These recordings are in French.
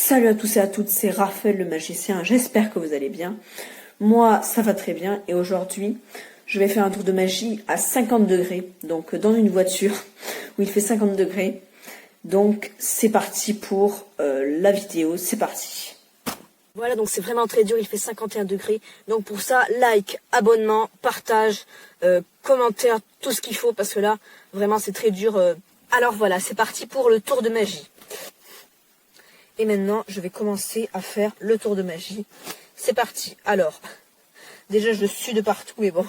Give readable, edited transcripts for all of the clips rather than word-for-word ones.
Salut à tous et à toutes, c'est Raphaël le magicien, j'espère que vous allez bien. Moi, ça va très bien et aujourd'hui, je vais faire un tour de magie à 50 degrés, donc dans une voiture où il fait 50 degrés. Donc c'est parti pour la vidéo, c'est parti. Voilà, donc c'est vraiment très dur, il fait 51 degrés. Donc pour ça, like, abonnement, partage, commentaire, tout ce qu'il faut, parce que là, vraiment c'est très dur. Alors voilà, c'est parti pour le tour de magie. Et maintenant, je vais commencer à faire le tour de magie. C'est parti. Alors, déjà je sue de partout, mais bon.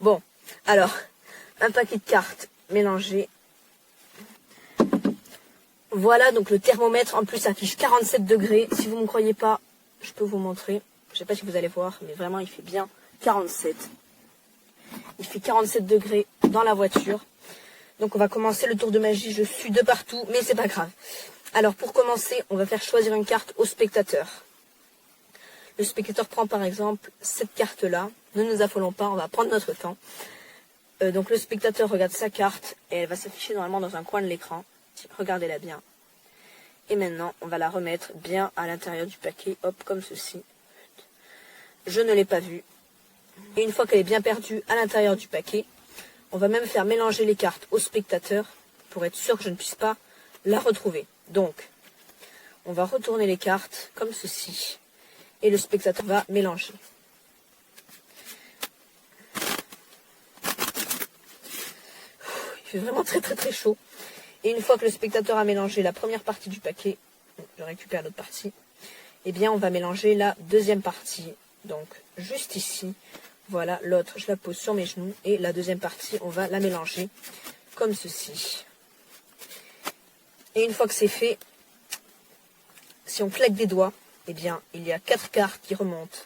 Bon, alors, un paquet de cartes mélangées. Voilà, donc le thermomètre en plus affiche 47 degrés. Si vous ne me croyez pas, je peux vous montrer. Je ne sais pas si vous allez voir, mais vraiment il fait bien 47. Il fait 47 degrés dans la voiture. Donc on va commencer le tour de magie. Je sue de partout, mais c'est pas grave. Alors pour commencer, on va faire choisir une carte au spectateur. Le spectateur prend par exemple cette carte-là. Ne nous affolons pas, on va prendre notre temps. Donc le spectateur regarde sa carte et elle va s'afficher normalement dans un coin de l'écran. Regardez-la bien. Et maintenant, on va la remettre bien à l'intérieur du paquet. Hop, comme ceci. Je ne l'ai pas vue. Et une fois qu'elle est bien perdue à l'intérieur du paquet, on va même faire mélanger les cartes au spectateur pour être sûr que je ne puisse pas la retrouver. Donc, on va retourner les cartes comme ceci. Et le spectateur va mélanger. Il fait vraiment très très très chaud. Et une fois que le spectateur a mélangé la première partie du paquet, je récupère l'autre partie, eh bien on va mélanger la deuxième partie. Donc juste ici, voilà, l'autre je la pose sur mes genoux et la deuxième partie on va la mélanger comme ceci. Et une fois que c'est fait, si on claque des doigts, eh bien il y a 4 cartes qui remontent.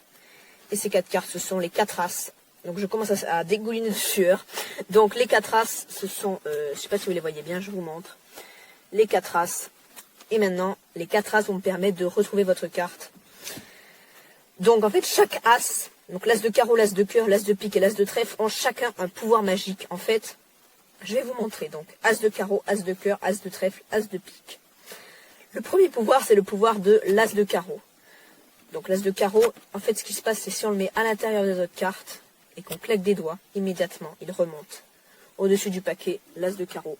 Et ces 4 cartes, ce sont les 4 as. Donc je commence à dégouliner de sueur. Donc les 4 as, ce sont, je ne sais pas si vous les voyez bien, je vous montre. Les 4 as. Et maintenant, les 4 as vont me permettre de retrouver votre carte. Donc en fait, chaque as, donc l'as de carreau, l'as de cœur, l'as de pique et l'as de trèfle, ont chacun un pouvoir magique. En fait, je vais vous montrer. Donc as de carreau, as de cœur, as de trèfle, as de pique. Le premier pouvoir, c'est le pouvoir de l'as de carreau. Donc l'as de carreau, en fait, ce qui se passe, c'est si on le met à l'intérieur des autres cartes, et qu'on claque des doigts, immédiatement, il remonte au-dessus du paquet, l'as de carreau.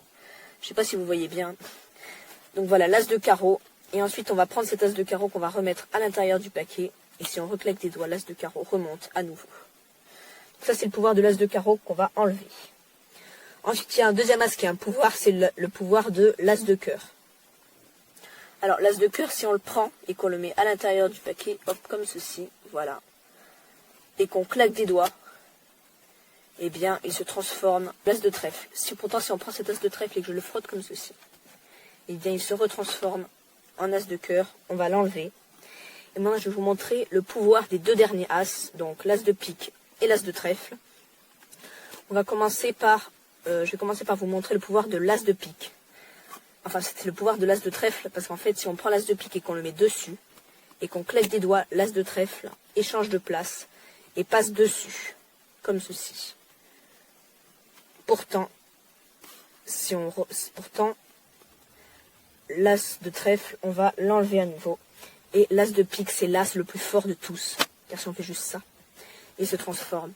Je ne sais pas si vous voyez bien. Donc voilà, l'as de carreau. Et ensuite, on va prendre cet as de carreau qu'on va remettre à l'intérieur du paquet. Et si on reclaque des doigts, l'as de carreau remonte à nouveau. Donc ça, c'est le pouvoir de l'as de carreau qu'on va enlever. Ensuite, il y a un deuxième as qui a un pouvoir, c'est le pouvoir de l'as de cœur. Alors, l'as de cœur, si on le prend et qu'on le met à l'intérieur du paquet, hop, comme ceci, voilà, et qu'on claque des doigts, eh bien, il se transforme en as de trèfle. Pourtant, si on prend cet as de trèfle et que je le frotte comme ceci, eh bien, il se retransforme en as de cœur. On va l'enlever. Et maintenant, je vais vous montrer le pouvoir des deux derniers as, donc l'as de pique et l'as de trèfle. On va commencer par, je vais commencer par vous montrer le pouvoir de l'as de pique. Enfin, c'est le pouvoir de l'as de trèfle, parce qu'en fait, si on prend l'as de pique et qu'on le met dessus, et qu'on claque des doigts, l'as de trèfle échange de place et passe dessus, comme ceci. Pourtant, l'as de trèfle, on va l'enlever à nouveau. Et l'as de pique, c'est l'as le plus fort de tous. Car si on fait juste ça, il se transforme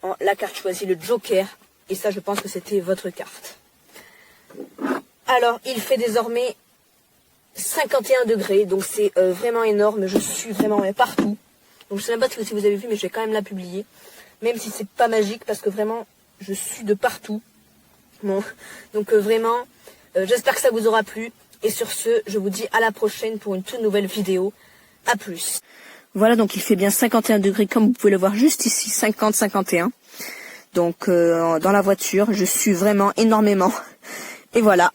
en la carte choisie, le joker. Et ça, je pense que c'était votre carte. Alors, il fait désormais 51 degrés. Donc, c'est vraiment énorme. Je suis vraiment partout. Donc, je ne sais même pas si vous avez vu, mais je vais quand même la publier. Même si c'est pas magique, parce que vraiment, je suis de partout. Bon, donc vraiment, j'espère que ça vous aura plu. Et sur ce, je vous dis à la prochaine pour une toute nouvelle vidéo. À plus. Voilà, donc il fait bien 51 degrés, comme vous pouvez le voir juste ici, 50-51. Donc dans la voiture, je sue vraiment énormément. Et voilà.